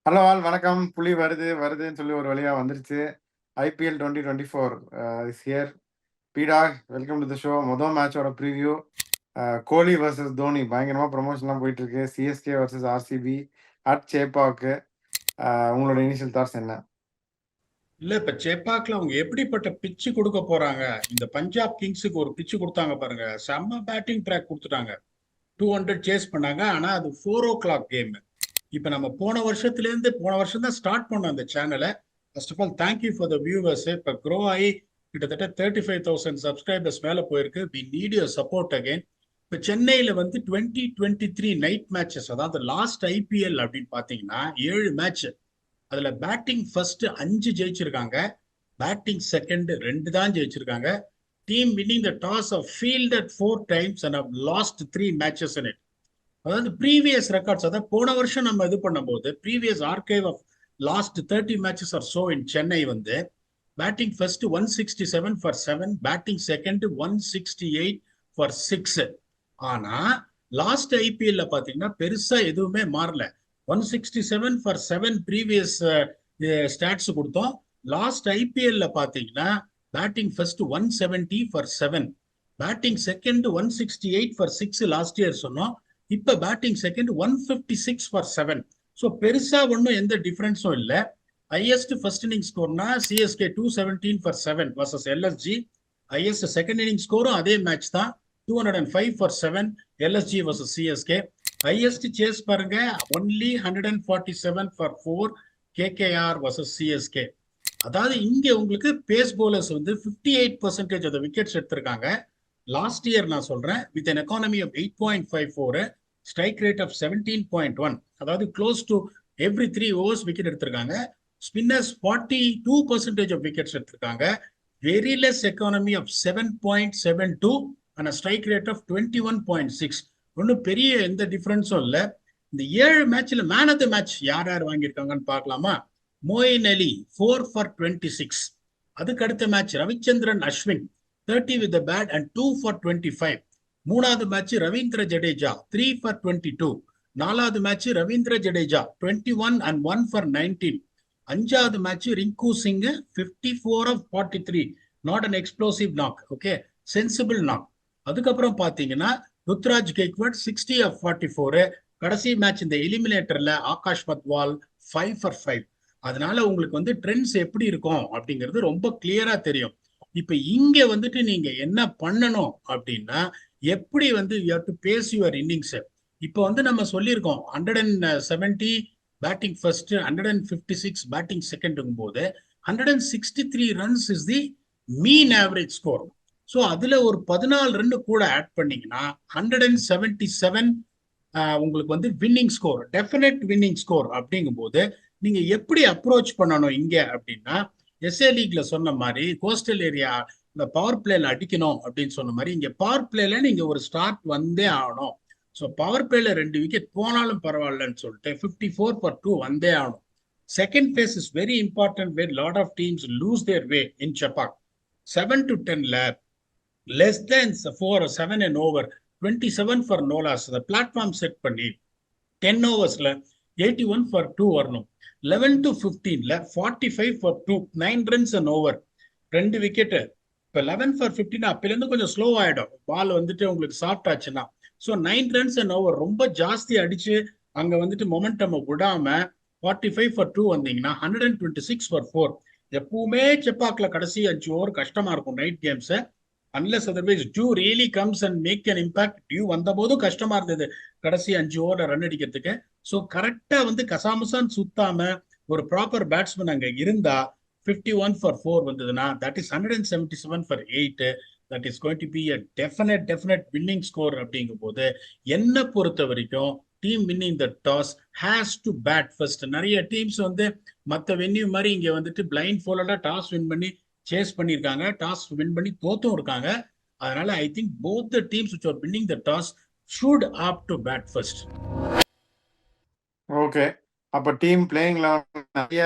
Hello all வணக்கம். புலி வருதுன்னு சொல்லி ஒரு வழியா வந்துருச்சு. IPL 2024 is here. Beeda welcome to the show. மொதல் மேட்சோட ப்ரிவ்யூ கோலி வர்சஸ் தோனி பயங்கரமா ப்ரொமோஷன்லாம் போயிட்டு இருக்கு. CSK versus RCB at சேப்பாக்கு. உங்களோட இனிஷியல் தாட்ஸ் என்ன? இல்ல இப்ப சேப்பாக்ல அவங்க எப்படிப்பட்ட பிச்சு கொடுக்க போறாங்க? இந்த பஞ்சாப் கிங்ஸுக்கு ஒரு பிச்சு கொடுத்தாங்க பாருங்க, செம்ம பேட்டிங் ட்ராக் கொடுத்துட்டாங்க. 200 சேஸ் பண்ணாங்க. ஆனா அது 4 o'clock கேம். இப்ப நம்ம போன வருஷம் தான் ஸ்டார்ட் பண்ணோம் அந்த சேனலை. First of all thank you for the viewers. இப்ப க்ரோ ஆகி கிட்டத்தட்ட 35,000 சப்ஸ்கிரைபர்ஸ் மேல போயிருக்கு. We need your support again. இப்ப சென்னையில வந்து 2023 நைட் மேட்சஸ், அதாவது லாஸ்ட் ஐபிஎல் அப்படின்னு பாத்தீங்கன்னா 7 மேட்ச். அதுல பேட்டிங் ஃபர்ஸ்ட் 5 ஜெயிச்சிருக்காங்க, பேட்டிங் செகண்ட் 2 தான் ஜெயிச்சிருக்காங்க. Team winning the toss of fielded 4 times and have lost 3 matches in it. அதாவது ப்ரீவியஸ் ரெக்கார்ட்ஸ், அதாவது போன வருஷம் நம்ம இது பண்ணும்போது previous archive of last 30 matches are so in Chennai வந்து batting first 167 for 7, batting second 168 for 6. ஆனா லாஸ்ட் ஐபிஎல்ல பாத்தீங்கன்னா பெருசா எதுவுமே மாறல. 167 ஃபார் 7 ப்ரீவியஸ் ஸ்டாட்ஸ் கொடுத்தோம். லாஸ்ட் ஐபிஎல்ல பாத்தீங்கன்னா batting first 170 for 7, batting second 168 for 6 last year சொன்னோம். இப்ப பேட்டிங் செகண்ட் 156 ஃபார் 7. ஸோ பெருசா ஒன்றும் எந்த டிஃபரன்ஸும் இல்லை. ஹையஸ்ட் ஃபர்ஸ்ட் இன்னிங் ஸ்கோர்னா CSK 217 for 7 versus LSG. Highest second inning ஸ்கோரும் அதே மேட்ச் தான், 205 for 7 LSG versus CSK. Highest chase பாருங்க, only 147 for 4 KKR versus CSK. அதாவது இங்க உங்களுக்கு பேஸ் போலர்ஸ் வந்து 58% ஆஃப் த விக்கெட்ஸ் எடுத்திருக்காங்க. லாஸ்ட் இயர் நான் சொல்றேன், with an economy of 8.54, strike rate of 17.1, அதாவது close to every 3 overs wicket எடுத்திருக்காங்க. ஸ்பின்னர்ஸ் 42% ஆஃப் விக்கெட்ஸ் எடுத்திருக்காங்க. Very less economy of 7.72 and strike rate of 21.6. ஒன்றும் பெரிய எந்த டிஃபரன்ஸும் இல்லை. இந்த 7 மேட்ச்ல மேன் ஆஃப் த மேட்ச் யார் யார் வாங்கியிருக்காங்கன்னு பார்க்கலாமா? மொயின் அலி 4 ஃபார் 26. அதுக்கு அடுத்த match Ravichandran Ashwin 30 with the bat and 2 for 25. மூணாவது மேட்ச் ரவீந்திர ஜடேஜா 3 for 22. நாலாவது match Ravindra Jadeja 21 and 1 for 19. அஞ்சாவது match Rinku Singh 54 of 43. Not an explosive knock, okay, sensible knock. அதுக்கப்புறம் பாத்தீங்கன்னா ருத்ராஜ் கெய்க்வாட் 60 of 44. கடைசி மேட்ச் இந்த எலிமினேட்டர்ல ஆகாஷ் பத்வால் 5 for 5. அதனால உங்களுக்கு வந்து ட்ரெண்ட்ஸ் எப்படி இருக்கும் அப்படிங்கிறது ரொம்ப கிளியரா தெரியும். இப்ப இங்க வந்துட்டு நீங்க என்ன பண்ணணும் அப்படின்னா, எப்படி வந்து you have to pace your innings. இப்போ வந்து நம்ம சொல்லியிருக்கோம் 170 பேட்டிங் ஃபர்ஸ்ட், 156 பேட்டிங் செகண்ட்ங்கும் போது 163 runs is the mean average score. So அதுல ஒரு 14 ரன் கூட ஆட் பண்ணீங்கன்னா 177 உங்களுக்கு வந்து winning score, definite winning score. அப்படிங்கும் போது நீங்க எப்படி அப்ரோச் பண்ணணும் இங்க அப்படின்னா, எஸ்ஏ லீக்ல சொன்ன மாதிரி கோஸ்டல் ஏரியா இந்த பவர் பிளேல அடிக்கணும் அப்படின்னு சொன்ன மாதிரி இங்க பவர் பிளேல நீங்க ஒரு ஸ்டார்ட் வந்தே ஆகணும். ஸோ பவர் பிளேல 2 விக்கெட் போனாலும் பரவாயில்லன்னு சொல்லிட்டு 54 for 2 வந்தே ஆகணும். Second phase is very important, where lot of teams lose their way in Chepauk. 7 to 10ல less than 4 or 7 and over 27 for no loss. அந்த பிளாட்ஃபார்ம் செட் பண்ணி 10 ஓவர்ஸ்ல 81 for 2 வரணும். 11 to 15ல 45 for 2, 9 runs and over, 2 wicket. இப்போ 11 for 15 அப்பிலேருந்து கொஞ்சம் slow ஆயிடும், பால் வந்துட்டு உங்களுக்கு soft ஆச்சுன்னா. ஸோ 9 runs and over ரொம்ப ஜாஸ்தி அடிச்சு அங்க வந்துட்டு மொமெண்டம் விடாம 45 for 2 வந்தீங்கன்னா 126 for 4. எப்பவுமே செப்பாக்ல கடைசி 5 ஓவர் கஷ்டமா இருக்கும் night games. Unless otherwise dew really comes and make an impact. Dew வந்த போதும் கஷ்டமா இருந்தது கடைசி 5 ஓவர்ல ரன் அடிக்கிறதுக்கு. ஸோ கரெக்டா வந்து கசாமசான் சுத்தாம ஒரு ப்ராப்பர் பேட்ஸ்மேன் அங்க இருந்தா 51 for 4 வந்ததுன்னா that is 177 for 8. That is going to be a definite winning score. அப்படிங்கும் போது என்ன பொறுத்த வரைக்கும் team winning the toss has to bat first. நிறைய டீம்ஸ் வந்து மற்ற வென்யூ மாதிரி இங்க வந்துட்டு பிளைண்ட் ஃபோல்டா டாஸ் வின் பண்ணி சேஸ் பண்ணியிருக்காங்க, டாஸ் வின் பண்ணி தோத்தும் இருக்காங்க. அதனால I think both the teams which are winning the toss should opt to bat first. Okay, அப்போ டீம் பிளேயிங் நிறைய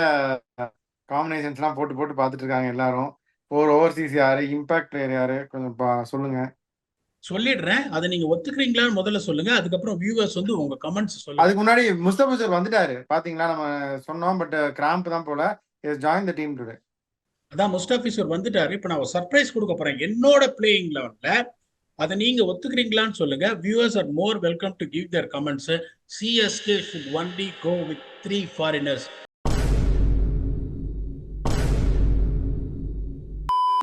காம்பினேஷன்ஸ்லாம் போட்டு போட்டு பார்த்துட்டு இருக்காங்க எல்லாரும். ஒரு ஓவர்சீஸ் யாரு, இம்பாக்ட் பிளேயர் யாரு, கொஞ்சம் சொல்லுங்க. சொல்லிடுறேன். அதை நீங்க ஒத்துக்கிறீங்களான்னு முதல்ல சொல்லுங்க. அதுக்கப்புறம் வியூவர்ஸ் வந்து உங்க கமெண்ட்ஸ் சொல்லுங்க. அதுக்கு முன்னாடி முஸ்தபிசர் வந்துட்டாரு பாத்தீங்களா, நம்ம சொன்னோம், பட் கிராம்ப் தான் போல. Join the team today. அதான் முஸ்டாபிசர் வந்துட்டாரு. இப்ப நான் ஒரு சர்ப்ரைஸ் கொடுக்க போறேன் என்னோட பிளேயிங் லெவன்ல. அதை நீங்க ஒத்துக்கிறீங்களான்னு சொல்லுங்க. Viewers are more welcome to give their comments. CSK should only go with 3 foreigners.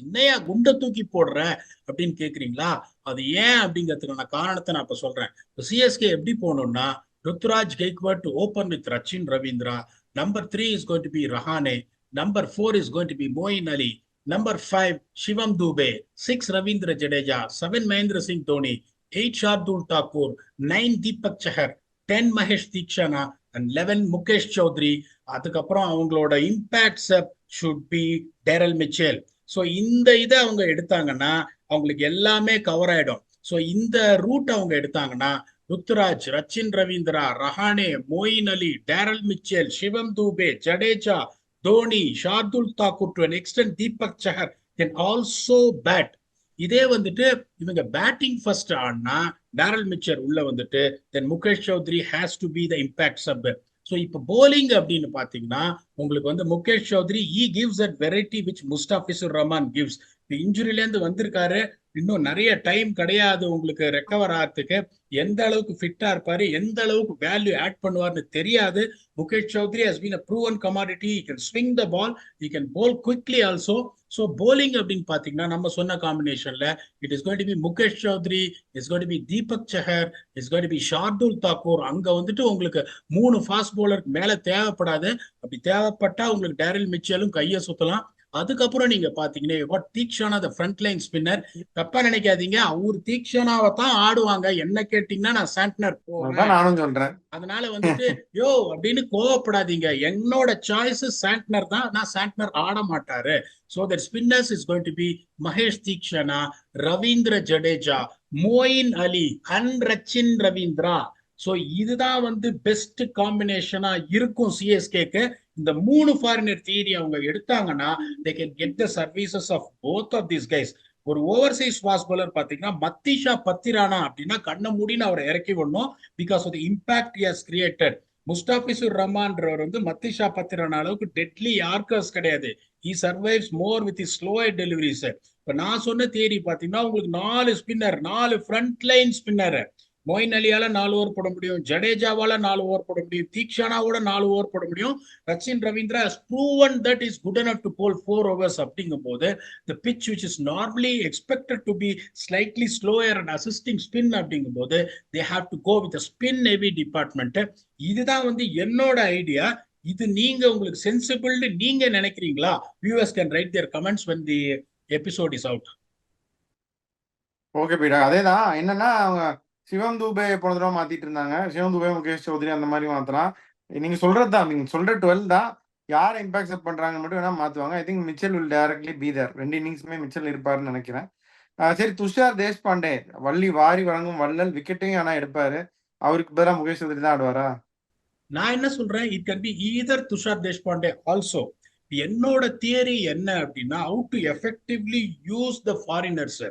என்னையா குண்டை தூக்கி போடுற அப்படின்னு கேக்குறீங்களா? அது ஏன் அப்படிங்கிறதுக்கான காரணத்தை நான் இப்ப சொல்றேன். சிஎஸ்கே எப்படி போகணும்னா, Ruturaj Gaikwad to open with Rachin Ravindra. Number 3 is going to be Rahane. Number 4 is going to be Moeen Ali. Number 5 Shivam Dube. 6 Ravindra Jadeja. 7 Mahendra Singh Dhoni. 8 Shardul Thakur. 9 Deepak Chahar. 10 Maheesh Theekshana and 11 Mukesh Choudhary. அதுக்கப்புறம் அவங்களோட impact sub should be Daryl Mitchell. So இந்த இதை அவங்க எடுத்தாங்கன்னா அவங்களுக்கு எல்லாமே கவர் ஆயிடும். ஸோ இந்த ரூட் அவங்க எடுத்தாங்கன்னா Ruturaj, Rachin Ravindra, Rahane, Moeen Ali, Daryl Mitchell, Shivam Dube, Jadeja, Dhoni, Shardul Thakur, to an extent Deepak Chahar can also bat. இதே வந்துட்டு இவங்க பேட்டிங் ஃபர்ஸ்ட் ஆனா டேரல் மிச்சர் உள்ள வந்துட்டு then Mukesh Choudhary has to be the impact sub. So இப்போ போலிங் அப்படின்னு பாத்தீங்கன்னா உங்களுக்கு வந்து Mukesh Choudhary gives that variety which Mustafizur Rahman gives. இப்போ இன்ஜுரியிலேருந்து வந்திருக்காரு, இன்னும் நிறைய டைம் கிடையாது உங்களுக்கு ரெக்கவர் ஆகிறதுக்கு. எந்த அளவுக்கு ஃபிட்டா இருப்பாரு, எந்த அளவுக்கு வேல்யூ ஆட் பண்ணுவார்னு தெரியாது. Mukesh Choudhary has been a proven commodity. He can swing the ball, he can bowl quickly also. So bowling அப்படின்னு பாத்தீங்கன்னா நம்ம சொன்ன காம்பினேஷன்ல it is going to be Mukesh Choudhary, is going to be Deepak Chahar, is going to be Shardul Thakur. அங்க வந்துட்டு உங்களுக்கு 3 ஃபாஸ்ட் போலருக்கு மேல தேவைப்படாது. அப்படி தேவைப்பட்டா உங்களுக்கு டேரில் மிச்சலும் கையை சுத்தலாம். அதுக்கப்புறம் நீங்க பாத்தீங்கன்னா Theekshana the front line spinner. தப்பா நினைக்காதீங்க, அவர் தீக்ஷனாவை தான் ஆடுவாங்க. என்ன கேட்டீங்கன்னா நான் சாண்ட்னர் போவேன், நானும் சொல்றேன். அதனால வந்துட்டு யோ அப்படின்னு கோவப்படாதீங்க. என்னோட சாய்ஸ் சாண்ட்னர் தான். நான் சாண்ட்னர் ஆட மாட்டாரு. So that spinners is going to be Maheesh Theekshana, Ravindra Jadeja, Moeen Ali and Rachin Ravindra. So இதுதான் வந்து பெஸ்ட் காம்பினேஷனா இருக்கும் சிஎஸ்கேக்கு. இந்த 3 ஃபாரினர் தியரி அவங்க எடுத்தாங்கன்னா they can get the services of both of these guys. ஒரு ஓவர்சீஸ் ஃபாஸ்ட் பாலர் பாத்தீங்கன்னா மத்திஷா பத்திரானா அப்படின்னா கண்ணை மூடின்னு அவரை இறக்கி விடணும். Because of the impact he has created. Mustafizur ரஹ்மான்றவர் வந்து மத்திஷா பத்திரானா அளவுக்கு டெட்லி யார்கர்ஸ் கிடையாது. he survives more with his slow deliveries. இப்ப நான் சொன்ன தியரி பாத்தீங்கன்னா உங்களுக்கு 4 spinner, 4 front line spinner. Moeen அலியால 4 ஓவர் போட முடியும், ஜடேஜாவால 4 ஓவர் போட முடியும், தீக்ஷனாவோட 4 ஓவர் போட முடியும். Rachin Ravindra has proven that is good enough to bowl 4 overs. அப்படிங்கும் போது the pitch which is normally expected to be slightly slower and assisting spin அப்படிங்கும் போது they have to go with a spin heavy department. இதுதான் வந்து என்னோட idea. இது நீங்க உங்களுக்கு சென்சிபிள்னு நீங்க நினைக்கிறீங்களா? viewers can write their comments when the episode is out. Okay பீடா, அதேதான். என்னன்னா அவங்க சிவம் தூபே போன தடவை மாத்திட்டு இருந்தாங்க. சிவம் தூபே, முகேஷ் சௌத்ரி அந்த மாதிரி மாத்தலாம். நீங்க சொல்றது தான், நீங்க சொல்ற 12 தான். யார் இம்பாக்ட் செட் பண்றாங்கன்னு மட்டும் வேணா மாத்துவாங்க. I think Mitchell will directly be there. 2 இன்னிங்ஸுமே மிச்சல் இருப்பாருன்னு நினைக்கிறேன். சரி, துஷார் தேஷ்பாண்டே வள்ளி வாரி வழங்கும் வள்ளல், விக்கெட்டையும் ஆனா எடுப்பாரு. அவருக்கு பதிலா முகேஷ் சௌத்ரி தான் ஆடுவாரா? நான் என்ன சொல்றேன், it can be either Tushar Deshpande also. என்னோட தியரி என்ன அப்படின்னா, how to effectively use the foreigners.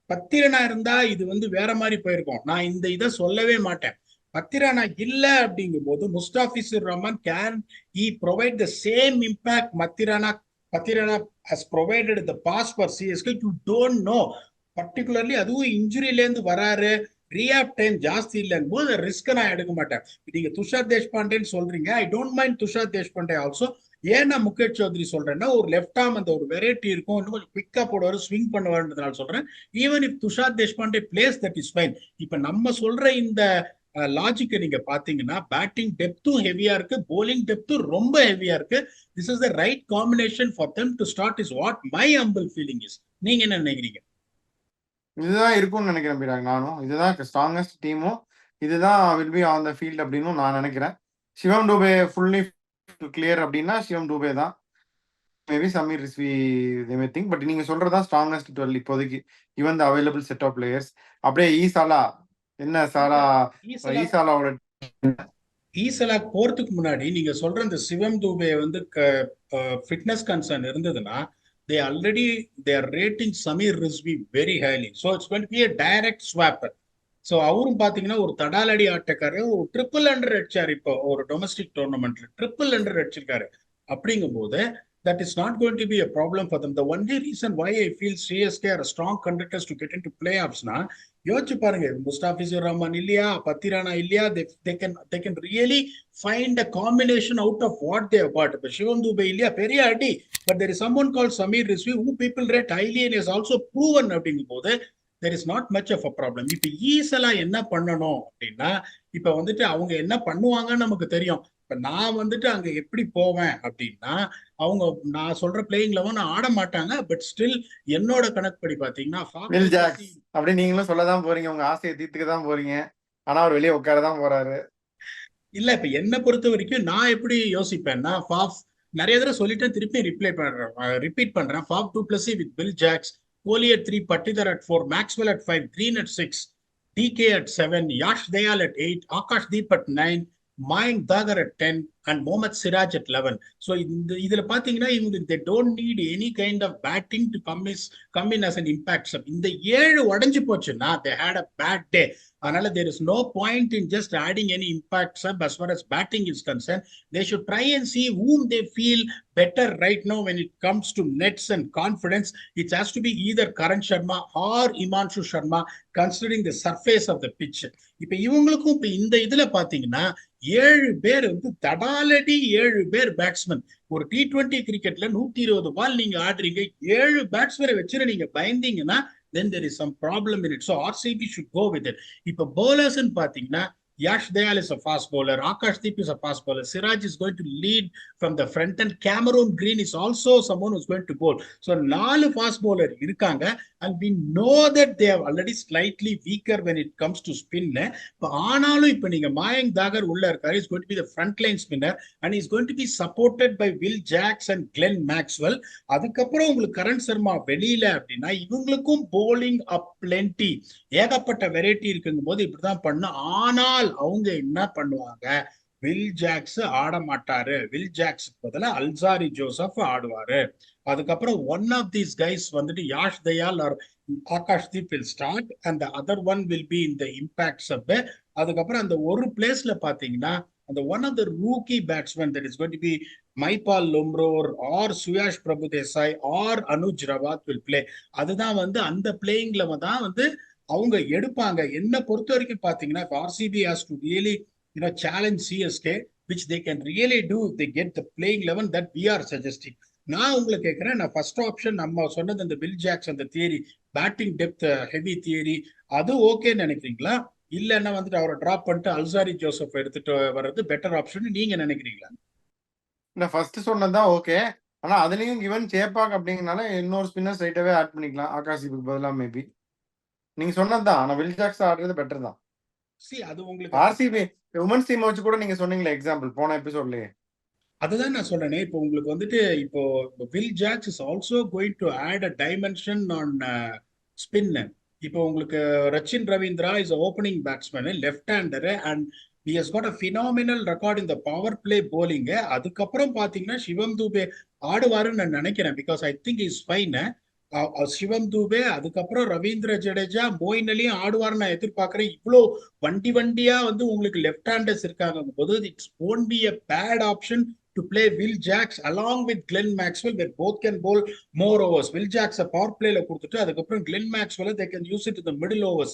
Pathirana இருந்தா இது வந்து வேற மாதிரி போயிருக்கும். நான் இந்த இதை சொல்லவே மாட்டேன். பத்திரனா இல்ல அப்படிங்கும் போது Mustafizur Rahman can he provide the same impact Pathirana has provided the past for CSK. you don't know, particularly அதுவும் இன்ஜுரியில இருந்து வராரு, ரீஆப் டைம் ஜாஸ்தி இல்லைங்கும் போது ரிஸ்க் நான் எடுக்க மாட்டேன். நீங்க துஷார் தேஷ்பாண்டேன்னு சொல்றீங்க, I don't mind Tushar Deshpande also. ஏன்னா முகேஷ் சௌத்ரி சொல்றேன்னா ஒரு லெஃப்ட் ஆர்ம் அந்த ஒரு வெரைட்டி இருக்கும், இன்னும் கொஞ்சம் குவிக்கா போடுவாரு, ஸ்விங் பண்ணுவாருன்றதுனால சொல்றேன். Even if Tushar Deshpande place that is fine. இப்ப நம்ம சொல்ற இந்த லாஜிக்கை நீங்க பாத்தீங்கன்னா பேட்டிங் டெப்த்தும் ஹெவியா இருக்கு, போலிங் டெப்த்தும் ரொம்ப ஹெவியா இருக்கு. This is the right combination for them to start is what my humble feeling is. நீங்க என்ன நினைக்கிறீங்க? இதுதான் இருக்கும்னு நினைக்கிறேன் பீடா. நானும் இதுதான் ஸ்ட்ராங்கஸ்ட் டீமும், இதுதான் will be on the field அப்படின்னு நான் நினைக்கிறேன். சிவம் டூபே ஃபுல்லி கிளியர் அப்படின்னா சிவம் டூபே தான். Maybe Sameer Rizvi they may think, but நீங்க சொல்றதா ஸ்ட்ராங்கஸ்ட் 12 இப்போதைக்கு even the available set of players. அப்படியே ஈசாலா, என்ன சாலா, ஈசாலாவோட ஈசலாக் போறதுக்கு முன்னாடி நீங்க சொல்ற இந்த சிவம் தூபே வந்து ஃபிட்னஸ் கன்சர்ன் இருந்ததுன்னா they already they are rating Samir Rizvi very highly. So it's going to be a direct swap. So அவரும் பாத்தீங்கன்னா ஒரு தடாலடி ஆட்டக்காரர், ஒரு 100 அடிச்சாரு. இப்போ ஒரு டொமஸ்டிக் டோர்னமெண்ட்ல 100 அடிச்சிருக்காரு. அப்படிங்கும்போது that is not going to be a problem for them. The only reason why I feel CSK are a strong contenders to get into playoffs na, யோசிச்சு பாருங்க, முஸ்டாபிசுர் ரஹ்மான் இல்லையா, பத்திரானா இல்லையா, they can really find a combination out of what they have got. இப்ப சிவம் துபே இல்லையா, பெரிய அடி, but there is someone called Samir Rizvi who people rate highly and is also proven. அப்படிங்கும் போது there is not much of a problem. இப்ப ஈஸலா என்ன பண்ணணும் அப்படின்னா, இப்ப வந்துட்டு அவங்க என்ன பண்ணுவாங்கன்னு நமக்கு தெரியும். இப்ப நான் வந்துட்டு அங்க எப்படி போவேன் அப்படின்னா, அவங்க நான் சொல்ற பிளேயிங் லெவன் ஆட மாட்டாங்க. பட் ஸ்டில் என்னோட கணக்குப்படி பாத்தீங்கன்னா வில் ஜாக்ஸ் அப்படி நீங்களும் சொல்லதான் போறீங்க, உங்க ஆசையை தீர்த்துக்க தான் போறீங்க. ஆனா அவர் வெளியே உட்காரதான் போறாரு. இல்ல, இப்ப என்ன பொறுத்த வரைக்கும் நான் எப்படி யோசிப்பேன்னா, ஃபாஃப் நிறைய தடவை சொல்லிட்டேன், திருப்பி ரிப்பீட் பண்றேன். Faf 2+C with Will Jacks, Kohli at 3, Patidar at 4, Maxwell at 5, Green at 6, DK at 7, Yash Dayal at 8, Akash Deep at 9, Mayank Dagar at 10, and Mohammad Siraj at 11. So இதுல பாத்தீங்கன்னா இவங்க they don't need any kind of batting to come in as an impact sub. இந்த 7 உடைஞ்சு போச்சுன்னா they had a bad day. அதனால there is no point in just adding any impact sub as far as batting is concerned. They should try and see whom they feel better right now when it comes to nets and confidence. It has to be either Karan Sharma or Himanshu Sharma considering the surface of the pitch. இப்ப இவங்களுக்கும் இப்ப இந்த இதுல பாத்தீங்கன்னா 7 பேர் வந்து தடாலடி 7 பேர் batsman. ஒரு T20 கிரிக்கெட்ல 120 பால் நீங்க ஆடுறீங்க, 7 பேட்ஸ்மேனை வச்சு நீங்க பயந்தீங்கன்னா then there is some problem in it. So RCB should go with it. இப்ப bowlers ன்னு பாத்தீங்கன்னா Yash Dayal is a fast bowler, Akash Deep is a fast bowler, Siraj is going to lead from the front, and Cameron Green is also someone who's going to bowl. So 4 fast bowler இருக்காங்க, and we know that they are already slightly weaker when it comes to spin. இப்ப ஆனாலும் இப்ப நீங்க Mayank Dagar உள்ள இருக்காரு, is going to be the front line spinner and is going to be supported by Will Jacks and Glenn Maxwell. அதுக்கப்புறம் உங்களுக்கு கரண் சர்மா வெளியில அப்படின்னா இவங்களுக்கும் bowling up plenty, ஏகப்பட்ட வெரைட்டி இருக்குங்கும் போது இப்படிதான் பண்ணும். ஆனால் அவங்க என்ன பண்ணுவாங்க, வில் ஜாக்ஸ் ஆட மாட்டாரு, வில் ஜாக்ஸ் பதிலா அல்சாரி ஜோசப் ஆடுவாரு. அதுக்கப்புறம் ஒன் ஆஃப் தீஸ் கைஸ் வந்துட்டு Yash Dayal or Akash Deep will start and the other one will be in the impact sub. அதுக்கப்புறம் அந்த ஒரு பிளேஸ்ல பாத்தீங்கன்னா அந்த one of the rookie batsman that is going to be Mahipal Lomror or Suyash Prabhudessai or Anuj Rawat will play. அதுதான் வந்து அந்த பிளேயிங்ல தான் வந்து அவங்க எடுப்பாங்க. என்ன பொறுத்த வரைக்கும் பாத்தீங்கன்னா RCB has to really challenge CSK, which they can really do if they get the playing 11 that we are suggesting. நான் உங்களுக்கு கேட்கிறேன், நான் ஃபர்ஸ்ட் ஆப்ஷன் நம்ம சொன்னது அந்த வில் ஜாக்ஸ் அந்த theory, batting depth heavy theory, அது ஓகேன்னு நினைக்கிறீங்களா? இல்லைன்னா வந்துட்டு அவரை டிராப் பண்ணிட்டு அல்சாரி ஜோசப் எடுத்துட்டு வர்றது பெட்டர் ஆப்ஷன் நீங்க நினைக்கிறீங்களா? நான் ஃபர்ஸ்ட் சொன்னதுதான் ஓகே. ஆனா அதுலயும் கிவன் சேப்பாக் அப்படிங்கறனால இன்னொரு ஸ்பின்னர் ஸ்ட்ரைட்டாவே ஆட் பண்ணிக்கலாம் ஆகாஷிக்கு பதிலா. மேபி நீங்க சொன்னதுதான், ஆனா வில் ஜாக்ஸ் ஆடுறது பெட்டர் தான். அது உங்களுக்கு ஆர்சிபி உமன்ஸ் டீம் வச்சு கூட நீங்க சொன்னீங்களே எக்ஸாம்பிள் போன எபிசோட்லயே. அதுதான் நான் சொல்றேனே, இப்போ உங்களுக்கு வந்துட்டு இப்போ Will Jacks is also going to add a dimension on spin. இப்போ உங்களுக்கு Rachin Ravindra is opening batsman, left hander, and he has got a phenomenal record in the power play bowling. அதுக்கப்புறம் பாத்தீங்கன்னா சிவம் தூபே ஆடுவாருன்னு நான் நினைக்கிறேன், because I think is fine. Shivam Dube, அதுக்கப்புறம் ரவீந்திர ஜடேஜா, மோயின் அலியும் ஆடுவார்னு நான் எதிர்பார்க்கிறேன். இவ்வளோ வண்டியா வந்து உங்களுக்கு லெஃப்ட் ஹேண்டர்ஸ் இருக்காங்க போது it's won't be a bad option to play Will Jacks along with Glenn Maxwell, where both can bowl more overs. Will Jacks power playல கொடுத்துட்டு அதுக்கப்புறம் Glenn Maxwell they can use it in the middle overs.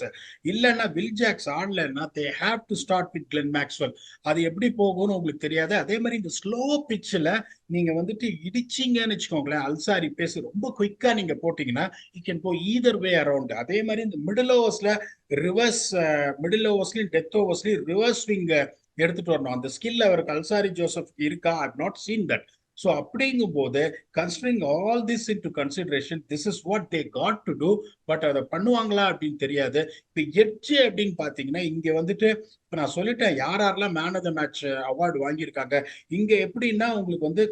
இல்லைன்னா Will Jacks ஆடலைன்னா they have to start with Glenn Maxwell. அது எப்படி போகும்னு உங்களுக்கு தெரியாது. அதே மாதிரி இந்த ஸ்லோ பிட்ச்ல நீங்க வந்துட்டு இடிச்சிங்கன்னு வச்சுக்கோங்களேன், அல்சாரி பேஸ் ரொம்ப குயிக்கா நீங்க போட்டீங்கன்னா you can go either way around. அதே மாதிரி இந்த மிடில் ஓவர்ஸ்ல ரிவர்ஸ், மிடில் ஓவர்ஸ்லயும் டெத் ஓவர்ஸ்லயும் ரிவர்ஸ் ஸ்விங் எடுத்துட்டு வரணும். அந்த ஸ்கில் அவருக்கு அல்சாரி ஜோசப் இருக்கா? I have not seen that. So அப்படிங்கும் போது considering all this into consideration, this is what they got to do. But அதை பண்ணுவாங்களா அப்படின்னு தெரியாது. இப்போ எட்ஜ் அப்படின்னு பாத்தீங்கன்னா இங்க வந்துட்டு இப்போ நான் சொல்லிட்டேன் யாரெல்லாம் man of the match award வாங்கியிருக்காங்க. இங்க எப்படின்னா உங்களுக்கு வந்து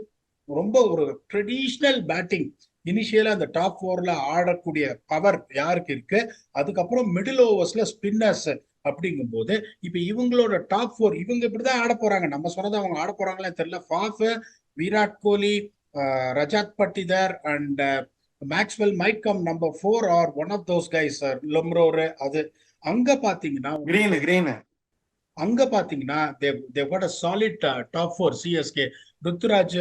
ரொம்ப ஒரு ட்ரெடிஷ்னல் பேட்டிங், இனிஷியலா அந்த டாப் 4ல ஆடக்கூடிய பவர் யாருக்கு இருக்கு, அதுக்கப்புறம் மிடில் ஓவர்ஸ்ல ஸ்பின்னர்ஸ் அப்படிங்கும் போது இப்ப இவங்களோட டாப் 4 இவங்க இப்படிதான் ஆட போறாங்க. நம்ம சொன்னதை அவங்க ஆட போறாங்களே தெரியல. Faf, Virat Kohli, Rajat Patidar and Maxwell might come number 4 or one of those guys, Lumrore. அது அங்க பாத்தீங்கன்னா கிரீன் உங்களுக்கு கிரீன் அங்க பாத்தீங்கன்னா they've got a solid top four CSK. Ruturaj,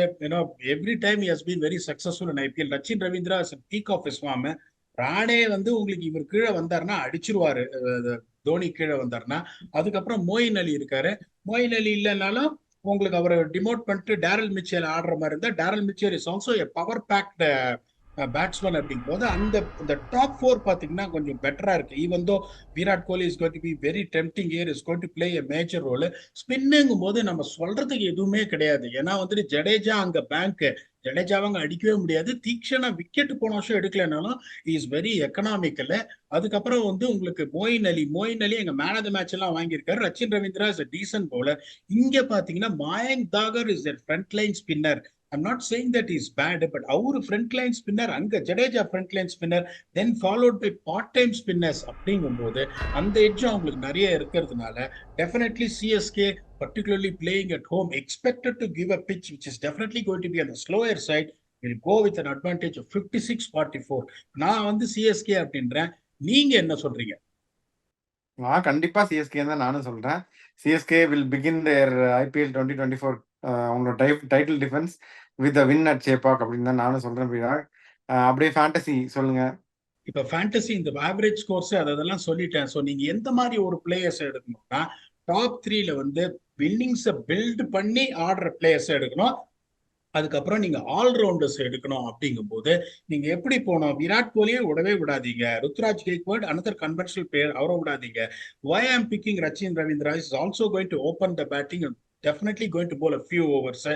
every time he has been very successful in IPL. Rachin Ravindra is a peak of his form. Rane வந்து உங்களுக்கு இவர் கீழே வந்தாருன்னா அடிச்சிருவாரு. தோனி கீழே வந்தாருன்னா. அதுக்கப்புறம் மோயின் அலி இருக்காரு. மோயின் அலி இல்லைன்னாலும் உங்களுக்கு அவரை டிமோட் பண்ணிட்டு டேரல் மிச்சேல் ஆடுற மாதிரி இருந்தா Daryl Mitchell is also a power packed batsman. அப்படிங்கும் போது அந்த டாப் ஃபோர் பாத்தீங்கன்னா கொஞ்சம் பெட்டரா இருக்கு. Even though Virat Kohli is going to be very tempting here, is going to play a major role. ஸ்பின்னுங்கும் போது நம்ம சொல்றதுக்கு எதுவுமே கிடையாது. ஏன்னா வந்துட்டு ஜடேஜா அங்க பேங்க், ஜடேஜாவங்க அடிக்கவே முடியாது. தீக்ஷனா விக்கெட் போன வருஷம் எடுக்கலனாலும் இஸ் வெரி எக்கனாமிக்கல். அதுக்கப்புறம் வந்து உங்களுக்கு மோயின் அலி எங்க மேன் ஆஃப் த மேட்ச் எல்லாம் வாங்கியிருக்காரு. Rachin Ravindra is decent bowler. இங்க பாத்தீங்கன்னா Mayank Dagar is front line spinner. I'm not saying that he's bad, but our frontline spinner, அங்க Jadeja frontline spinner, then followed by part-time spinners அப்படிங்கும்போது அந்த எட்ஜ் அவங்களுக்கு நிறைய இருக்கிறதுனால definitely CSK, particularly playing at home, expected to give a pitch which is definitely going to be on the slower side, will go with an advantage of 56-44. நான் வந்து CSK அப்படின்றேன். நீங்க என்ன சொல்றீங்க? நான் கண்டிப்பா சிஎஸ்கே தான் நானும் சொல்றேன். CSK will begin their IPL 2024 அவங்களோட title defence with win at Chepauk அப்படின்னு தான் நானும் சொல்றேன். அப்படியே ஃபேண்டசி சொல்லுங்க. இப்ப ஃபேண்டசி இந்த ஆவரேஜ் ஸ்கோர்ஸ் அதெல்லாம் சொல்லிட்டேன். ஸோ நீங்க எந்த மாதிரி ஒரு பிளேயர்ஸ் எடுக்கணும்னா டாப் 3ல வந்து வின்னிங்ஸை பில்ட் பண்ணி ஆடுற பிளேயர்ஸ் எடுக்கணும். அதுக்கப்புறம் நீங்க ஆல்ரவுண்டர்ஸ் எடுக்கணும். அப்படிங்கும் போது நீங்க எப்படி போனோம்? விராட் கோலியை விடவே விடாதீங்க. Ruturaj Gaikwad another conventional player, அவரை விடாதீங்க. Why I'm picking Rachin Ravindra is also going to open the batting and definitely going to bowl a few overs.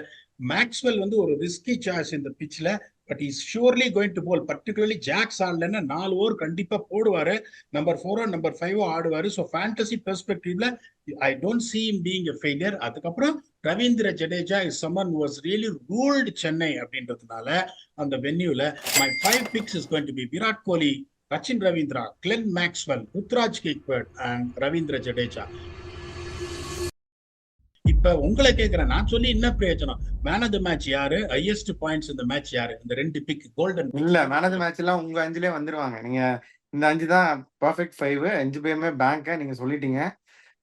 Maxwell வந்து ஒரு ரிஸ்கி சாய்ஸ் இந்த பிச்ல, but is surely going to bowl. Particularly Jacks ஆடலன்னா 4 ஓவர் கண்டிப்பா போடுவாரு. Number 4 number 5 ஆடுவாரு. So fantasy பெர்ஸ்பெக்டிவ்ல I don't see him being a failure. அதுக்கப்புறம் Ravindra Jadeja is someone who was really ruled Chennai அப்படின்றதுனால அந்த வென்யூல my 5 picks is going to be Virat Kohli, Rachin Ravindra, Glenn Maxwell, Ruturaj Gaikwad and Ravindra Jadeja. இப்ப உங்களை கேட்கிறேன், நான் சொல்லி என்ன பிரயோஜனம்? மேன் ஆஃப் த மேட்ச் யாரு? ஹையஸ்ட் பாயிண்ட்ஸ் இந்த மேட்ச் யாரு? இந்த 2 பிக் கோல்டன் இல்ல மேன் ஆஃப் த மேட்ச் எல்லாம் உங்க 5லயே வந்துருவாங்க. நீங்க இந்த 5 தான் பர்ஃபெக்ட் 5. 5 பேருமே பேங்க நீங்க சொல்லிட்டீங்க.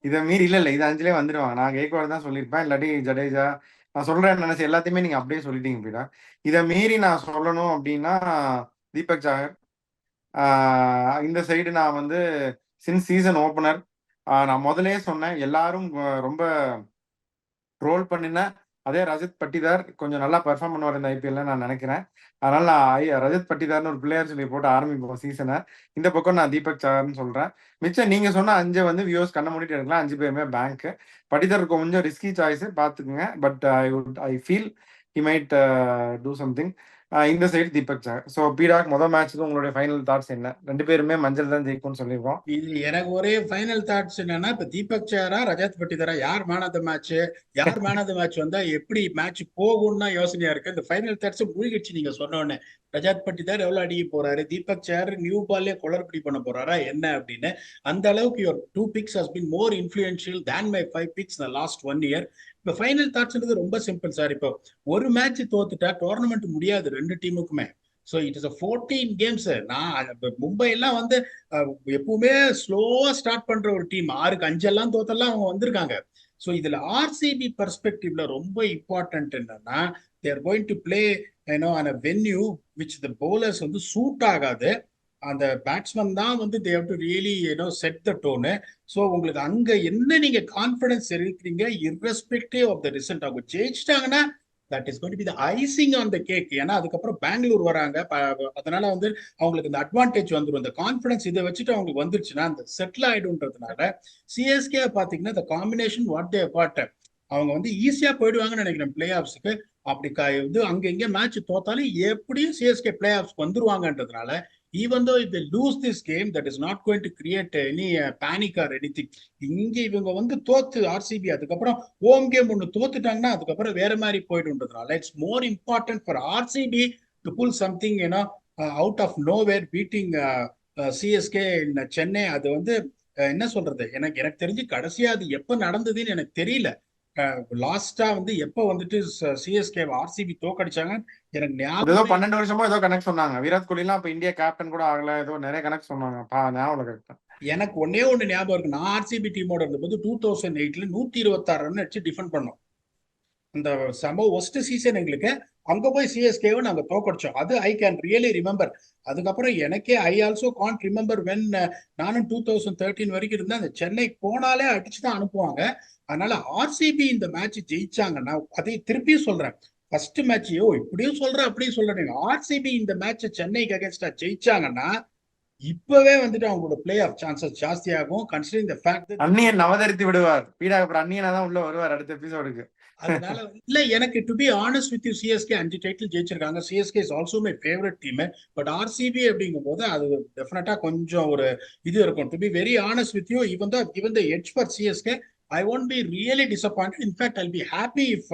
இதை மீறி இல்ல இது 5லயே வந்துருவாங்க. நான் கேக்வாட் தான் சொல்லியிருப்பேன், இல்லாட்டி ஜடேஜா. நான் சொல்றேன் நினைச்சு எல்லாத்தையுமே நீங்க அப்படியே சொல்லிட்டீங்க. பீடா இதை மீறி நான் சொல்லணும் அப்படின்னா தீபக் சாகர். இந்த சைடு நான் வந்து சின்ஸ் சீசன் ஓப்பனர் நான் முதலே சொன்னேன், எல்லாரும் ரொம்ப ரோல் பண்ணின அதே ரஜத் பட்டிதார் கொஞ்சம் நல்லா பெர்ஃபார்ம் பண்ணுவார் இந்த ஐபிஎல்ல நான் நினைக்கிறேன். அதனால நான் ரஜத் பட்டிதார்னு ஒரு பிளேயர் சொல்லி போட்டு ஆரம்பிப்போம் சீசனை. இந்த பக்கம் நான் தீபக் சாகர்னு சொல்றேன். மிச்சம் நீங்க சொன்ன 5 வந்து வியூஸ் கண்ண மூடிட்டு எடுக்கலாம். 5 பேருமே பேங்க். பட்டிதார் கொஞ்சம் ரிஸ்கி சாய்ஸ் பார்த்துக்குங்க. But I feel he might do something. இந்த சைடு தீபக் சாகர். ஸோ பீடாக் முதல் மேட்ச்க்கு உங்களுடைய ஃபைனல் தாட்ஸ் என்ன? 2 பேருமே மஞ்சள் தான் ஜெயிக்கும்னு சொல்லியிருக்கோம். இது எனக்கு ஒரே ஃபைனல் தாட்ஸ் என்னன்னா, இப்ப தீபக் சாரா ரஜத் பட்டிதாரா யார் மேன் ஆஃப் த மேட்ச்? யார் மேன் ஆஃப் த மேட்ச் வந்தா எப்படி மேட்ச் போகும்னா யோசனையா இருக்கு. இந்த ஃபைனல் தாட்ஸ் மூழ்கிடுச்சு நீங்க சொன்னோன்னு. ரஜத் பட்டிதார் எவ்வளவு அடிக்க போறாரு, தீபக் சார் நியூ பால்லே குளறுபடி பண்ண போறாரா என்ன அப்படின்னு. அந்த அளவுக்கு your 2 picks has been more influential than my 5 picks in the last 1 year. இப்ப ஃபைனல் தாட்ஸ்ன்றது ரொம்ப சிம்பிள் சார். இப்போ ஒரு மேட்ச் தோத்துட்டா டோர்னமெண்ட் முடியாது 2 டீமுக்குமே. So it is 14 games. நான் மும்பை எல்லாம் வந்து எப்பவுமே ஸ்லோவா ஸ்டார்ட் பண்ற ஒரு டீம். 6க்கு 5 எல்லாம் தோத்தெல்லாம் அவங்க வந்திருக்காங்க. ஸோ இதுல ஆர்சிபி பெர்ஸ்பெக்டிவ்ல ரொம்ப இம்பார்ட்டன்ட் என்னன்னா, they're going to play on a venue which the bowlers வந்து சூட் ஆகாது. அந்த பேட்ஸ்மேன் தான் வந்து they have to really set the tone. So உங்களுக்கு அங்க என்ன நீங்க கான்ஃபிடன்ஸ் இருக்கிறீங்க இர்ரெஸ்பெக்டிவ் ஆஃப் த ரிசல்ட். அவங்க ஜெயிச்சிட்டாங்கன்னா that is going to be the icing on the cake. ஏன்னா அதுக்கப்புறம் பெங்களூர் வராங்க. அதனால வந்து அவங்களுக்கு இந்த அட்வான்டேஜ் வந்துடும். இந்த கான்ஃபிடன்ஸ் இதை வச்சுட்டு அவங்களுக்கு வந்துருச்சுன்னா அந்த செட்டில் ஆயிடும்ன்றதுனால சிஎஸ்கே பாத்தீங்கன்னா இந்த காம்பினேஷன் வாட் தே காட், அவங்க வந்து ஈஸியா போயிடுவாங்கன்னு நினைக்கிறேன் பிளே ஆஃப்ஸ்க்கு. அப்படி இது அங்க இங்க மேட்ச் தோத்தாலும் எப்படியும் சிஎஸ்கே பிளே ஆஃப்ஸ்க்கு வந்துருவாங்கன்றதுனால even though if they lose this game that is not going to create any panic or anything. இங்க இவங்க வந்து தோத்து ஆர்சிபி அதுக்கப்புறம் ஹோம் கேம் ஒன்று தோத்துட்டாங்கன்னா அதுக்கப்புறம் வேற மாதிரி போயிடுன்றதுனால it's more important for RCB to pull something out of nowhere beating CSK in Chennai. அது வந்து என்ன சொல்றது, எனக்கு தெரிஞ்சு கடைசியா அது எப்ப நடந்ததுன்னு எனக்கு தெரியல. லாஸ்டா வந்து எப்போ வந்துட்டு சிஎஸ்கே ஆர்சிபி தோக்கடிச்சாங்க எனக்கு ஏதோ ஞாபகமே 12 வருஷமா ஏதோ கணக்கு சொன்னாங்க. விராட் கோலி எல்லாம் அப்ப இந்தியா கேப்டன் கூட ஆகல. ஏதோ நிறைய கணக்கு சொன்னாங்க. ஞாபகம் கரெக்டா. எனக்கு ஒன்னே ஒண்ணு ஞாபகம் இருக்கு. நான் ஆர்சிபி டீமோட இருந்தபோது 2008ல 126 ரன் அடிச்சு டிஃபெண்ட் பண்ணோம். அந்த செம ஒஸ்ட் சீசன் எங்களுக்கு. அங்க போய் சிஎஸ்கேவை நாங்க தோக்கடிச்சோம். அது ஐ கேன் ரியலி ரிமெம்பர். அதுக்கப்புறம் எனக்கே I also can't remember when நானும் 2013 வரைக்கும் இருந்தேன். அந்த சென்னை போனாலே அடிச்சுதான் அனுப்புவாங்க. அதனால ஆர்சிபி இந்த மேட்ச் ஜெயிச்சாங்கன்னா, அதை திருப்பியும் சொல்றேன், ஃபர்ஸ்ட் மேட்ச் இப்படியும் சொல்றேன் அப்படியும் சொல்றேன், ஆர்சிபி இந்த மேட்ச் சென்னைக்கு அகேன்ஸ்டா ஜெயிச்சாங்கன்னா இப்பவே வந்துட்டு அவங்களோட பிளே ஆஃப் சான்சஸ் ஜாஸ்தியாகும். Considering the fact that Anniyan அவதரித்து விடுவார். பீடாக அப்புறம் அந்நியனா தான் உள்ள வருவார் அடுத்த எபிசோடுக்கு. அதனால இல்ல, எனக்கு to be honest with you, CSK 5 title ஜெயிச்சிருக்காங்க. CSK is also my favourite team. But RCB அப்படிங்கும் போது அது டெஃபினட்டா கொஞ்சம் ஒரு இது இருக்கும். To be very honest with you, even the edge for CSK, I won't be really disappointed. In fact, I'll be happy if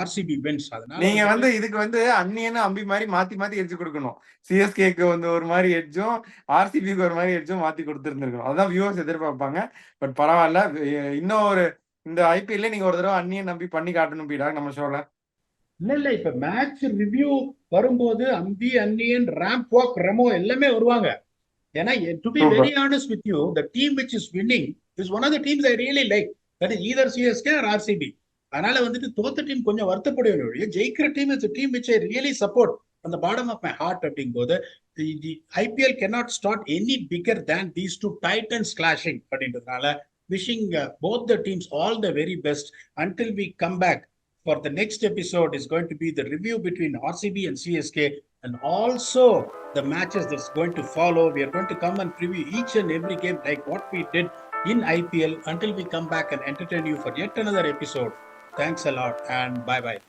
RCB wins. அதனால நீங்க வந்து இதுக்கு வந்து அந்நியனும் அம்பி மாதிரி மாத்தி மாத்தி எட்ஜ் கொடுக்கணும். சிஎஸ்கேக்கு வந்து ஒரு மாதிரி எட்ஜும் ஆர்சிபிக்கு ஒரு மாதிரி எட்ஜும் மாத்தி கொடுத்துருந்துருக்கணும். அதான் வியூவர்ஸ் எதிர்பார்ப்பாங்க. பட் பரவாயில்ல. இன்னும் ஒரு இந்த ஐபிஎல்ல நீங்க ஒரு தடவை அந்நியன் நம்பி பண்ணி காட்டணும் பீடா நம்ம ஷோல. இல்ல இப்ப மேட்ச் ரிவ்யூ வரும்போது அம்பி, அந்நியன், ரேம்ப் வாக், ரெமோ எல்லாமே வருவாங்க. ஏன்னா to be very honest with you, the team which is winning is one of the teams I really like. That is either CSK or RCB. அதனால வந்துட்டு தோத்த டீம் கொஞ்சம் வருத்தப்படுவேன். ஜெயிக்கிற team is a team which I really support from the bottom of my heart. அப்படிங்கும்போது the IPL cannot start any bigger than these two titans clashing அப்படின்றதுனால wishing both the teams all the very best until we come back for the next episode is going to be the review between RCB and CSK and also the matches that's going to follow. We are going to come and preview each and every game like what we did in IPL until we come back and entertain you for yet another episode. Thanks a lot and bye-bye.